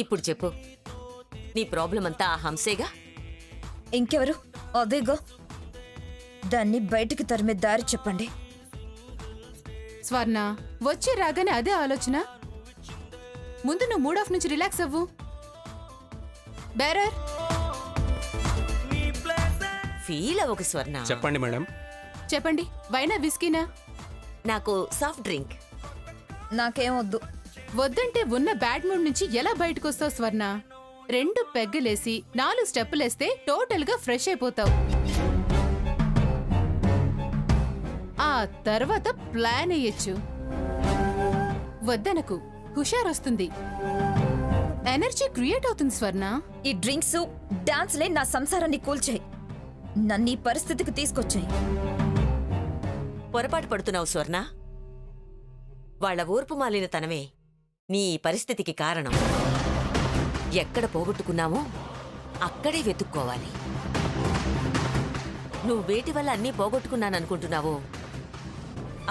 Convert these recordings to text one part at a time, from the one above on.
ఇప్పుడు చెప్పు, నీ ప్రాబ్లం అంతా ఆ హంసేగా? ఇంకెవరు? అదేగో, దాన్ని బయటికి తరిమే దారి చెప్పండి. స్వర్ణ, వచ్చి రాగానే అదే ఆలోచన. ముందు నువ్వు మూడ్ ఆఫ్ నుంచి రిలాక్స్ అవ్వు. బేరర్, ఫీల్ అవ్వకు స్వర్ణ. చెప్పండి మేడం. చెప్పండి, వైనా విస్కీనా? నాకు సాఫ్ట్ డ్రింక్. నాకేం వద్దు. వద్దంటే ఉన్న బ్యాడ్ మూడ్ నుంచి ఎలా బయటకొస్తావు స్వర్ణ? 2 పెగ్గులేసి 4 స్టెప్పులేస్తే టోటల్ గా ఫ్రెష్ అయిపోతావు. ఆ తర్వాత ప్లాన్ అయ్యొచ్చు. వద్దనకు, హుషారొస్తుంది, ఎనర్జీ క్రియేట్ అవుతుంది స్వర్ణ. ఈ డ్రింక్స్ డాన్స్లే నా సంసారాన్ని కూల్చాయి, నన్ను ఈ పరిస్థితికి తీసుకొచ్చాయి. పొరపాటు పడుతున్నావు స్వర్ణ. వాళ్ల ఊర్పు మాలిన తనమే నీ ఈ పరిస్థితికి కారణం. ఎక్కడ పోగొట్టుకున్నామో అక్కడే వెతుక్కోవాలి. నువ్వు వేటి వల్ల అన్నీ పోగొట్టుకున్నాననుకుంటున్నావో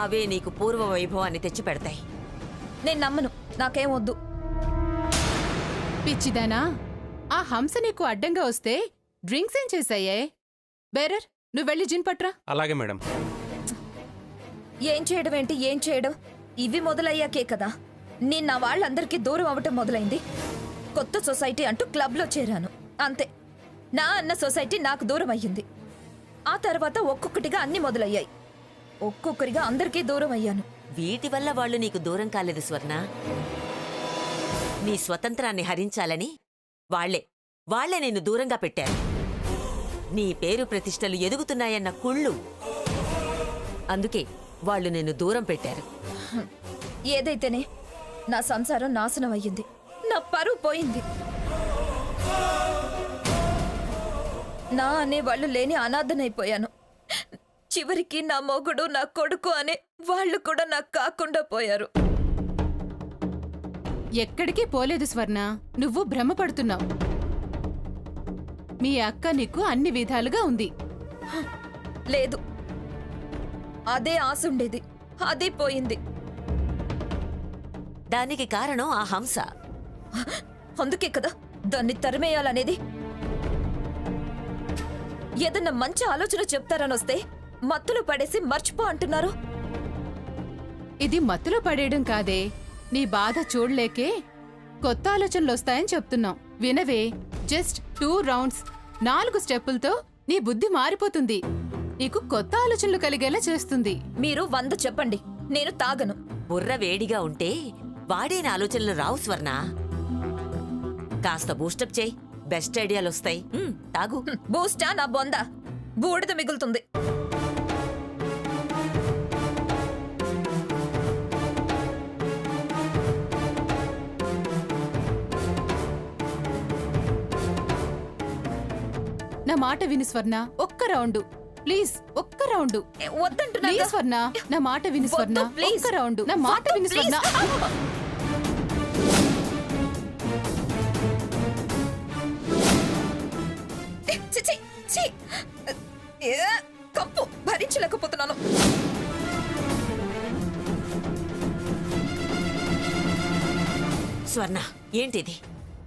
అవే నీకు పూర్వ వైభవాన్ని తెచ్చిపెడతాయి. నేను నమ్మను, నాకేం వద్దు. పిచ్చిదానా, ఆ హంస నీకు అడ్డంగా వస్తే డ్రింక్స్ ఏం చేశాయే? బేరర్, నువ్వు వెళ్ళి జిన్ పట్రా. అలాగే మేడం. ఏం చేయడం ఏంటి, ఏం చేయడం? ఇవి మొదలయ్యాకే కదా నేను నా వాళ్ళందరికీ దూరం అవ్వటం మొదలైంది. కొత్త సొసైటీ అంటూ క్లబ్లో చేరాను, అంతే. నా అన్న సొసైటీ నాకు దూరం అయ్యింది. ఆ తర్వాత ఒక్కొక్కటిగా అన్ని మొదలయ్యాయి, ఒక్కొక్కరిగా అందరికీ దూరం అయ్యాను. వీటి వల్ల వాళ్ళు నీకు దూరం కాలేదు స్వర్ణ. నీ స్వతంత్రాన్ని హరించాలని వాళ్లే నిన్ను దూరంగా పెట్టారు. నీ పేరు ప్రతిష్టలు ఎదుగుతున్నాయన్న కుళ్ళు. అందుకే వాళ్ళు నిన్ను దూరం పెట్టారు. ఏదైతేనే నా సంసారం నాశనం అయ్యింది, నా పరువు పోయింది. నా అనే వాళ్ళు లేని అనాథనైపోయాను. చివరికి నా మొగుడు, నా కొడుకు అనే వాళ్ళు కూడా నాకు కాకుండా పోయారు. ఎక్కడికి పోలేదు స్వర్ణ, నువ్వు భ్రమపడుతున్నావు. మీ అక్క నీకు అన్ని విధాలుగా ఉంది. లేదు, అదే ఆశ ఉండేది, అదే పోయింది. దానికి కారణం ఆ హంస. అందుకే కదా దాన్ని తరిమేయాలనేది. ఏదన్నా మంచి ఆలోచన చెప్తారనొస్తే మత్తులో పడేసి మర్చిపో అంటున్నారు. ఇది మత్తులో పడేయడం కాదే, నీ బాధ చూడలేకే కొత్త ఆలోచనలు వస్తాయని చెప్తున్నాం. వినవే, జస్ట్ 2 రౌండ్స్ 4 స్టెప్పులతో నీ బుద్ధి మారిపోతుంది. నీకు కొత్త ఆలోచనలు కలిగేలా చేస్తుంది. మీరు 100 చెప్పండి, నేను తాగను. బుర్ర వేడిగా ఉంటే వాడేన ఆలోచనలు రావు స్వర్ణ. కాస్త బూస్టప్ చేయి, బెస్ట్ ఐడియాలు వస్తాయి. తాగు. బూస్టా నా బొంద, బూడిద మిగులుతుంది. నా మాట విను స్వర్ణ, ఒక్క రౌండు ప్లీజ్, ఒక్క రౌండు. వద్దంటున్నా ప్లీజ్ స్వర్ణ, నా మాట విను స్వర్ణ, ప్లీజ్. ఒక్క రౌండు, నా మాట విను స్వర్ణ. చిచి, చి. కప్పు భరించలేకపోతున్నాను. స్వర్ణ, ఏంటిది?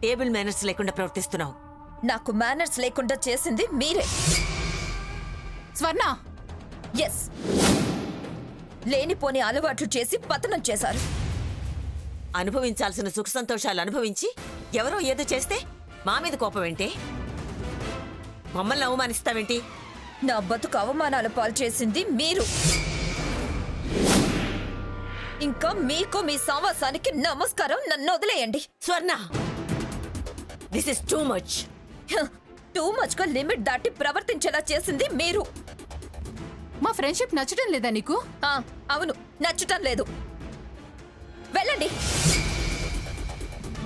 టేబుల్ మేనర్స్ లేకుండా ప్రవర్తిస్తున్నావు. నాకు మేనర్స్ లేకుండా చేసింది మీరే. స్వర్ణ, ఎస్, లేనిపోని అలవాట్లు చేసి పతనం చేశారు. అనుభవించాల్సిన సుఖ సంతోషాలు అనుభవించి ఎవరో ఏదో చేస్తే మా మీద కోపం ఏంటే? మమ్మల్ని అవమానిస్తావేంటి? నా బతుకు అవమానాల పాలు చేసింది మీరు. ఇంకా మీకు మీ సావాసానికి నమస్కారం, నన్ను వదిలేయండి. స్వర్ణ, this is too much. Too much గా లిమిట్ దాటి ప్రవర్తించేలా చేసింది మీరు. మా ఫ్రెండ్షిప్ నచ్చడం లేదా నీకు? అవును, నచ్చటం లేదు. వెళ్ళండి.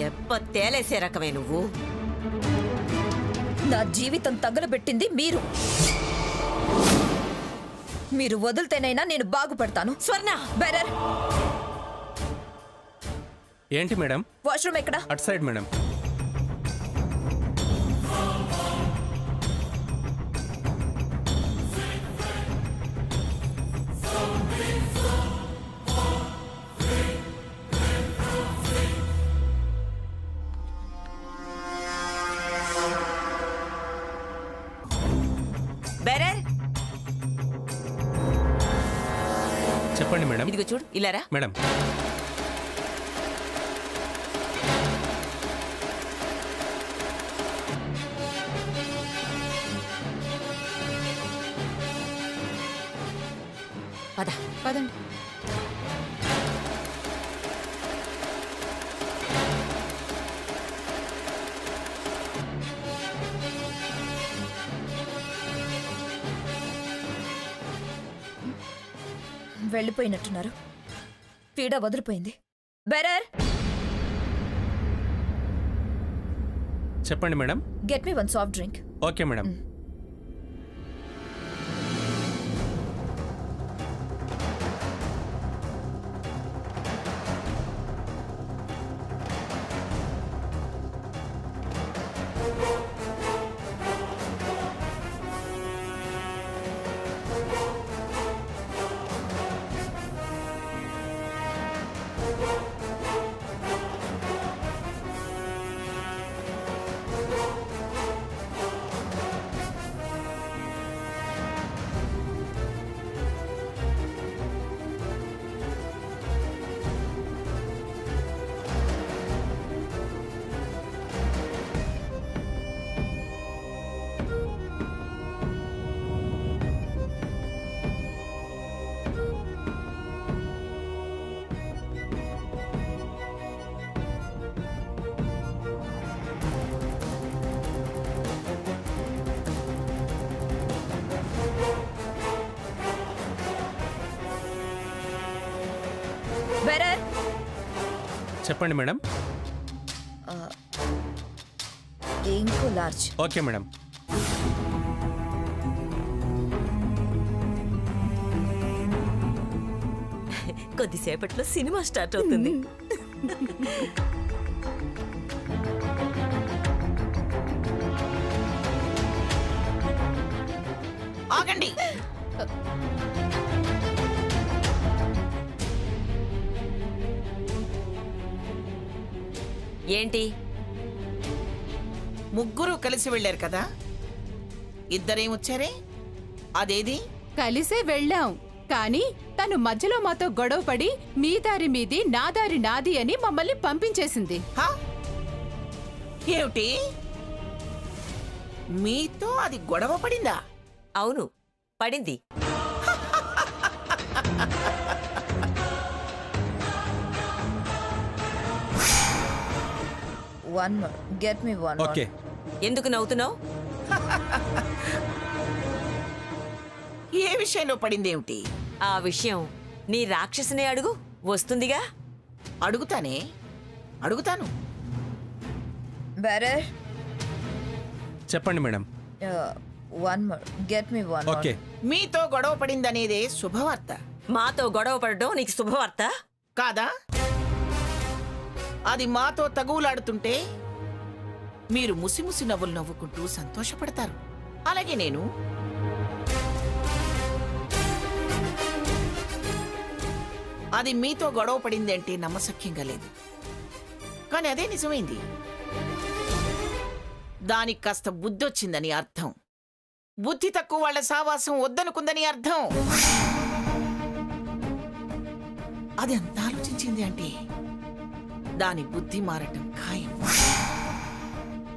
ఎప్ప తేలేసే రకమే నువ్వు. నా జీవితం తగలబెట్టింది మీరు. మీరు వదిలితేనైనా నేను బాగుపడతాను. స్వర్ణ, బెరర్, ఏంటి మేడం? వాష్రూమ్ ఎక్కడ? అటు సైడ్ మేడం. మేడం. ఇదిగో చూడు ఇలారా. మేడం పద. పదండి. వెళ్ళిపోయినట్టున్నారు. పీడ వదిలిపోయింది. బెరర్, చెప్పండి madam. Get me one soft drink. Okay madam. Bearer, చెప్పండి మేడం. ఇంకో లార్జ్. Okay madam. కొద్దిసేపట్లో సినిమా స్టార్ట్ అవుతుంది. ఆగండి. ఏంటి? ముగ్గురు కలిసి వెళ్ళారు కదా, ఇద్దరేమొచ్చారే, అదేది? కలిసే వెళ్ళాం, కానీ తను మధ్యలో మాతో గొడవపడి మీ దారి మీది నా దారి నాది అని మమ్మల్ని పంపించేసింది. హా? ఏమిటి, మీతో అది గొడవ పడిందా? అవును, పడింది. One more, get me one more. Okay. ఎందుకు నవ్వుతున్నావు? ఏ విషయంలో పడిందేమిటి? ఆ విషయం నీ రాక్షసునే అడుగు, వస్తుందిగా. అడుగుతాను. బెరర్, చెప్పండి madam. One more, get me one more. Okay. మీతో గొడవ పడిందనేదే శుభవార్త మాతో గొడవ పడడం నీకు శుభవార్త కాదా? అది మాతో తగువులాడుతుంటే మీరు ముసిముసి నవ్వులు నవ్వుకుంటూ సంతోషపడతారు. అలాగే నేను అది మీతో గొడవ పడింది అంటే నమ్మశక్యంగా లేదు, కానీ అదే నిజమైంది. దానికి కాస్త బుద్ధొచ్చిందని అర్థం. బుద్ధి తక్కువ వాళ్ళ సావాసం వద్దనుకుందని అర్థం. అది అంత ఆలోచించింది అంటే దాని బుద్ధి మారటం ఖాయం.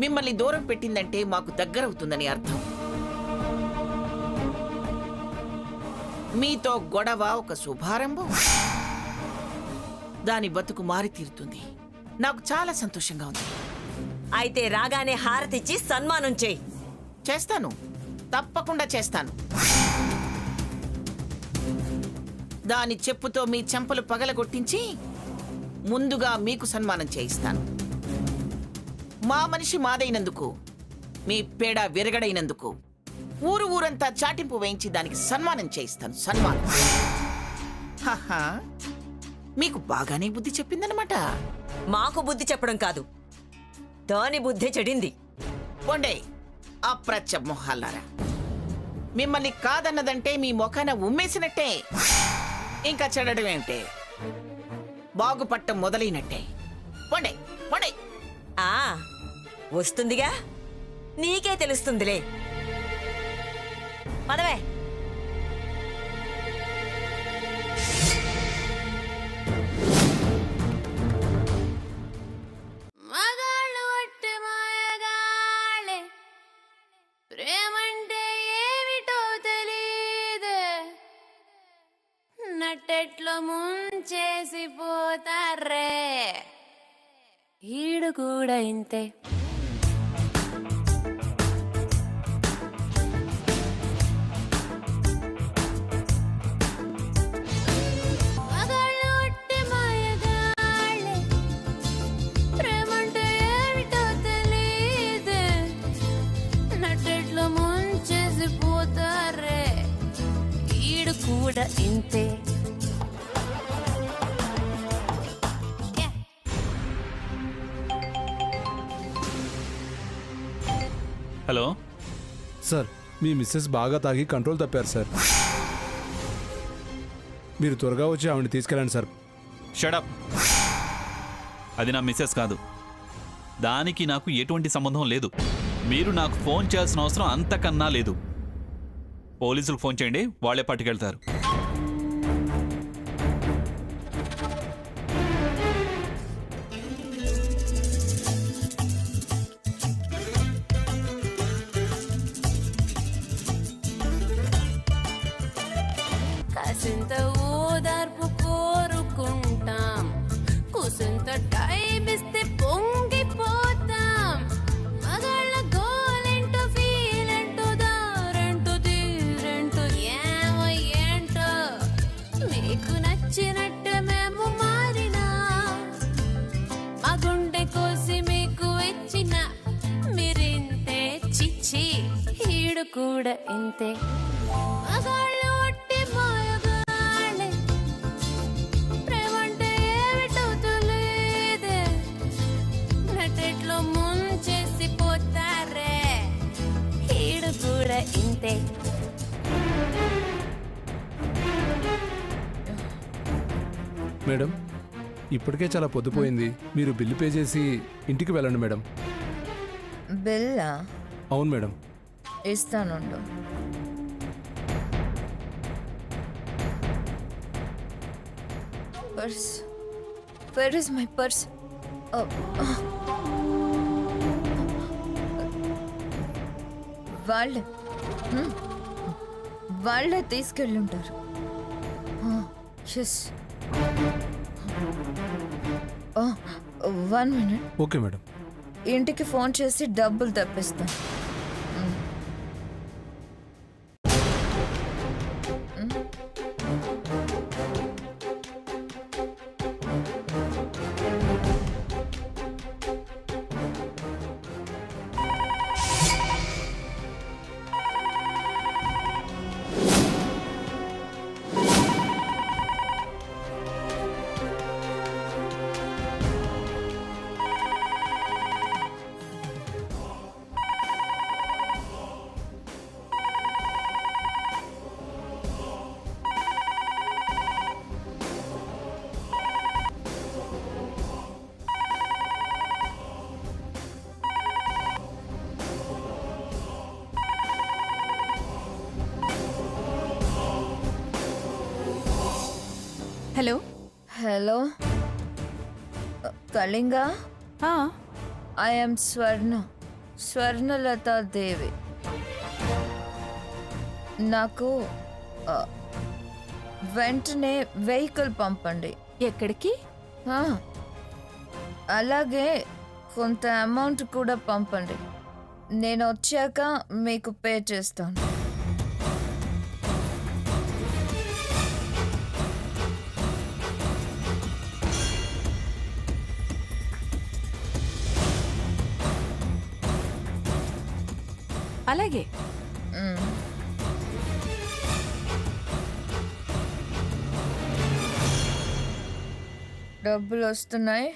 మిమ్మల్ని దూరం పెట్టిందంటే మాకు దగ్గరవుతుందని అర్థం. మీతో గొడవ ఒక శుభారంభం. దాని బతుకు మారి తీరుతుంది. నాకు చాలా సంతోషంగా ఉంది. అయితే రాగానే హారతిచ్చి సన్మానం చేయి. చేస్తాను, తప్పకుండా చేస్తాను. దాని చెప్పుతో మీ చెంపలు పగలగొట్టించి ముందుగా మీకు సన్మానం చేయిస్తాను. మా మనిషి మాదైనందుకు, మీ పేడ విరగడైనందుకు ఊరంతా చాటింపు వేయించి దానికి సన్మానం చేయిస్తాను. సన్మానం. హహా, మీకు బాగానే బుద్ధి చెప్పిందనమాట. మాకు బుద్ధి చెప్పడం కాదు, దాని బుద్ధి చెడింది. పోండే అప్రచ్చ మొహాలారా. మిమ్మల్ని కాదన్నదంటే మీ మొఖాన ఉమ్మేసినట్టే. ఇంకా చెడడం ఏమిటే, బాగుపట్టం మొదలైనట్టే. పోండే పోండే. ఆ వస్తుందిగా, నీకే తెలుస్తుందిలే. పదవే. నట్టెట్లో ముంచేసి పోతారే ఈడు కూడా ఇంతే. మగాళ్ళు ఒట్టి మాయగాళ్ళే, ప్రేమంటే ఏమిటో తెలీదే, నట్టెట్లో ముంచేసి పోతారే ఈడు కూడా ఇంతే. హలో సార్, మీ మిస్సెస్ బాగా తాగి కంట్రోల్ తప్పారు సార్. మీరు త్వరగా వచ్చి ఆవిడని తీసుకెళ్ళండి సార్. షడప్. అది నా మిస్సెస్ కాదు, దానికి నాకు ఎటువంటి సంబంధం లేదు. మీరు నాకు ఫోన్ చేయాల్సిన అవసరం అంతకన్నా లేదు. పోలీసులకు ఫోన్ చేయండి, వాళ్ళే పట్టుకెళ్తారు. కాసింత ఓదార్పు కోరుకుంటాం, కుసింత టైం ఇస్తే పొంగిపోతాం. మగాళ్ళ గోలెంటో ఫీలెంటో దారెంటో తీరెంటో ఏమో ఏంటో, మీకు నచ్చినట్టు మేము మారినా, మా గుండె కోసి మీకు ఇచ్చిన మీరింతే. చిచ్చి ఈడు కూడా ఇంతే. మగాళ్ళు ఒట్టి మాయగాళ్ళే, ప్రేమంటే ఏమిటో తెలీదే, నట్టెట్లో ముంచేసి పోతారే ఈడు కూడా ఇంతే. మేడం, ఇప్పటికే చాలా పొద్దుపోయింది. మీరు బిల్లు పే చేసి ఇంటికి వెళ్ళండి మేడం. బిల్లా? అవును మేడం. ఇస్తానుండు. Purse, where is my purse? వాళ్ళే వాళ్ళే తీసుకెళ్ళుంటారు. ఎస్. 1 minute. Okay madam. ఇంటికి ఫోన్ చేసి డబ్బులు తెప్పిస్తాను. Hello. Hello, Kalinga. I am Swarnalatha Devi. నాకు వెంటనే వెహికల్ పంపండి. ఎక్కడికి? అలాగే కొంత అమౌంట్ కూడా పంపండి. నేను వచ్చాక మీకు పే చేస్తాను. అలాగే. డబ్బులు వస్తున్నాయి,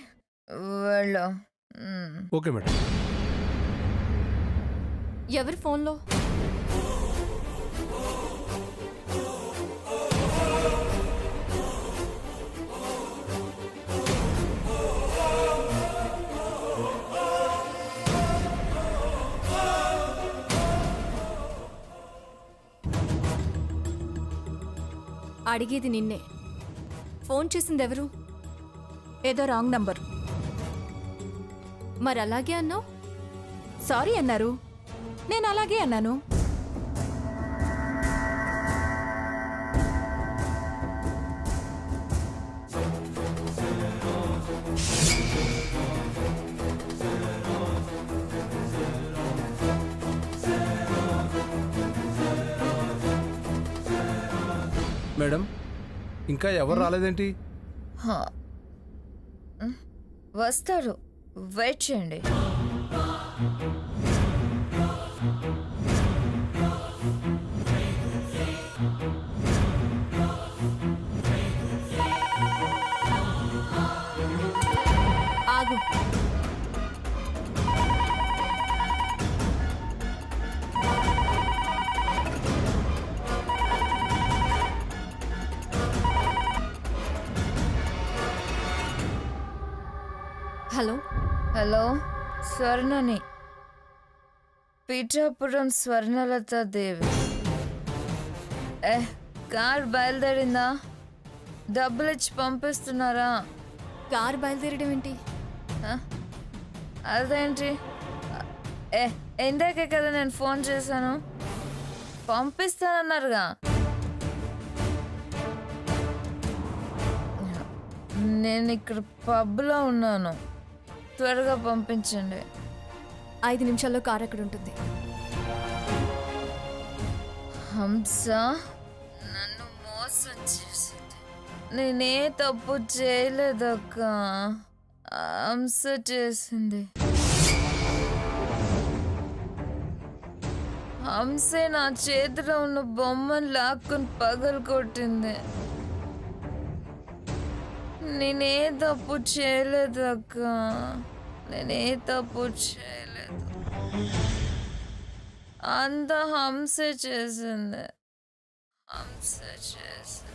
వెళ్ళు. Okay madam. ఎవరి ఫోన్లో? అడిగేది నిన్నే. ఫోన్ చేసింది ఎవరు? ఏదో రాంగ్ నంబర్. మరి అలాగే అన్నావు? సారీ అన్నారు, నేను అలాగే అన్నాను. మేడం ఇంకా ఎవరు రాలేదేంటి? హా. వస్తారు, వెయిట్ చేయండి. ఆగు. హలో, హలో, స్వర్ణని, పీఠాపురం స్వర్ణలత దేవి. కార్ బయలుదేరిందా? డబ్బులు ఇచ్చి పంపిస్తున్నారా? కార్ బయలుదేరడం ఏంటి? అదేంటి? ఇందాకే కదా నేను ఫోన్ చేశాను, పంపిస్తానన్నారుగా. నేను ఇక్కడ పబ్లో ఉన్నాను, త్వరగా పంపించండి. 5 నిమిషాల్లో కార్ ఎక్కడ ఉంటుంది? హంస నన్ను మోసం చేసింది. నేనే తప్పు చేయలేదక్క, హంస చేసింది. హంసే నా చేతిలో ఉన్న బొమ్మను లాక్కుని పగలు కొట్టింది. నేనే తప్పు చేయలేదు అక్క, నేనే తప్పు చేయలేదు. అంతా హంసే చేసింది, హంసే చేసింది.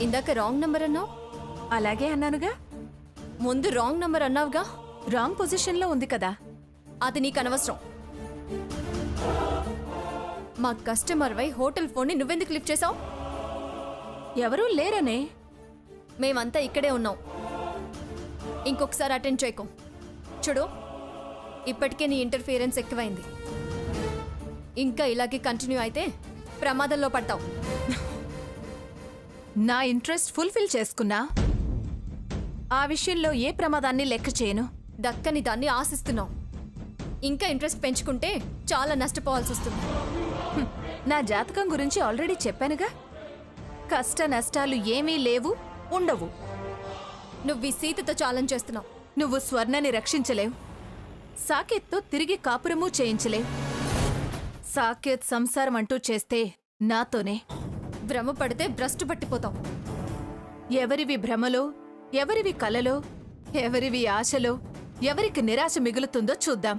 ఇందాక రాంగ్ నంబర్ అన్నావు. అలాగే అన్నానుగా. ముందు రాంగ్ నంబర్ అన్నావుగా. రాంగ్ పొజిషన్లో ఉంది కదా. అది నీకు అనవసరం. మా కస్టమర్ వై హోటల్ ఫోన్ని నువ్వెందుకు లిఫ్ట్ చేసావు? ఎవరూ లేరనే. మేమంతా ఇక్కడే ఉన్నాం. ఇంకొకసారి అటెండ్ చేయకు. చూడు, ఇప్పటికే నీ ఇంటర్ఫియరెన్స్ ఎక్కువైంది. ఇంకా ఇలాగే కంటిన్యూ అయితే ప్రమాదంలో పడతావు. నా ఇంట్రెస్ట్ ఫుల్ఫిల్ చేసుకున్నా. ఆ విషయంలో ఏ ప్రమాదాన్ని లెక్క చేయను. దక్కని దాన్ని ఆశిస్తున్నావు. ఇంకా ఇంట్రెస్ట్ పెంచుకుంటే చాలా నష్టపోవాల్సి వస్తుంది. నా జాతకం గురించి ఆల్రెడీ చెప్పానుగా. కష్ట నష్టాలు ఏమీ లేవు, ఉండవు. నువ్వు ఈ సీతతో ఛాలెంజ్ చేస్తున్నావు. నువ్వు స్వర్ణని రక్షించలేవు, సాకేత్తో తిరిగి కాపురమూ చేయించలేవు. సాకేత్ సంసారం అంటూ చేస్తే నాతోనే. భ్రమ పడితే భ్రష్టు పట్టిపోతావు. ఎవరివి భ్రమలో, ఎవరివి కలలో, ఎవరివి ఆశలో, ఎవరికి నిరాశ మిగులుతుందో చూద్దాం.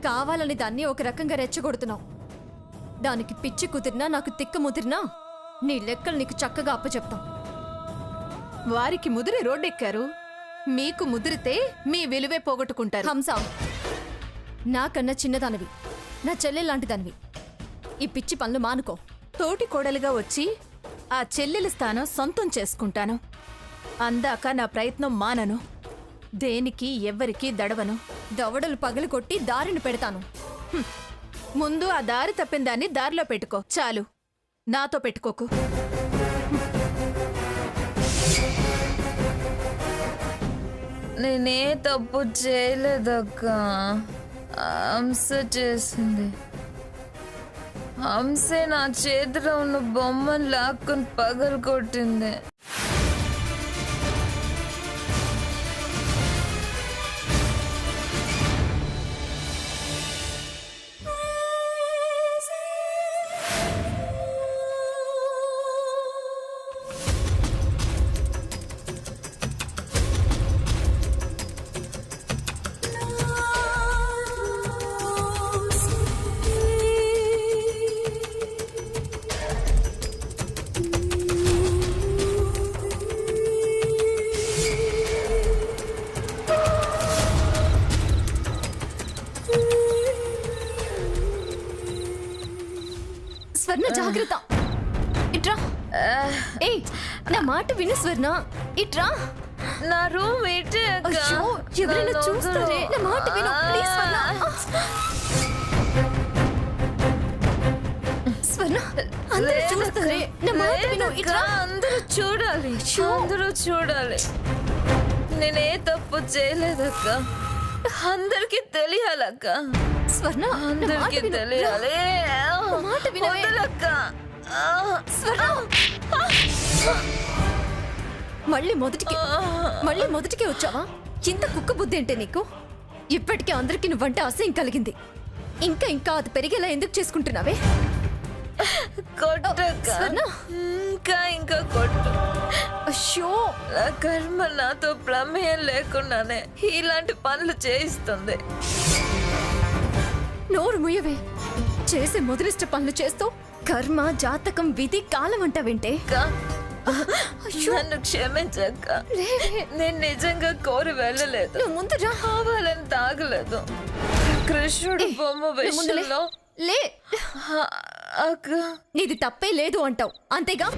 కావాలని దాన్ని ఒక రకంగా రెచ్చగొడుతున్నావు. దానికి పిచ్చి కుదిరినా, నాకు తిక్క ముదిరినా నీ లెక్కలు నీకు చక్కగా అప్పచెప్తాం. వారికి ముదిరి రోడ్డెక్కారు, మీకు ముదిరితే మీ విలువే పోగొట్టుకుంటారు. హంస, నాకన్నా చిన్నదానివి, నా చెల్లె లాంటిదానివి. ఈ పిచ్చి పనులు మానుకో. తోటి కోడలుగా వచ్చి ఆ చెల్లెలి స్థానం సొంతం చేసుకుంటాను. అందాక నా ప్రయత్నం మానను. దేనికి ఎవ్వరికీ దడవను. దవడలు పగలు కొట్టి దారిని పెడతాను. ముందు ఆ దారి తప్పిన దాన్ని దారిలో పెట్టుకో. చాలు, నాతో పెట్టుకోకు. నేనే తప్పు చేయలేదక్క, హంస చేసింది. హంసే నా చేతిలో ఉన్న బొమ్మను లాక్కుని పగలు కొట్టింది. స్వర్ణ, జాగ్రత్త. ఇట్రా. ఏయ్, నా మాట విను స్వర్ణ. ఇట్రా. నా రూమ్ ఇటే అక్క. అయ్యో, ఎవరైనా చూస్తారే. నా మాట విను ప్లీజ్ స్వర్ణ. స్వర్ణ, అందరూ చూస్తారే. నా మాట విను. ఇట్రా. అందరూ చూడాలి, అందరూ చూడాలి. నేనే తప్పు చేయలేదక్క. అందరికి తెలియాలక్క, స్వర్ణ నా మాట అందరికి విను. తెలియాలి. నా మాట వినవే. వదలక్క. స్వర్ణ మళ్ళీ మొదటికే వచ్చావా? ఇంత కుక్క బుద్ధి ఏంటే నీకు? ఇప్పటికే అందరికి నువ్వంటే అసహ్యం కలిగింది. ఇంకా అది పెరిగేలా ఎందుకు చేసుకుంటున్నావే? కొట్టక్క. స్వర్ణ. ఇంకా కొట్టు. అయ్యో, నా కర్మ నాతో ప్రమేయం లేకుండానే ఇలాంటి పనులు చేయిస్తుంది. నోరు ముయ్యవే. చేసే మొదలిష్ట పనులు చేస్తూ కర్మ, జాతకం, విధి, కాలం అంటావేంటే? నన్ను క్షమించక్క. నేను నిజంగా కోరి వెళ్ళలేదు. నువ్వు ముందు రా. కావాలని తాగలేదు. కృష్ణుడు బొమ్మ నువ్వు ముందు లే. విషయంలో లే. అక్క నీది తప్పే లేదు అంటావు అంతేగా?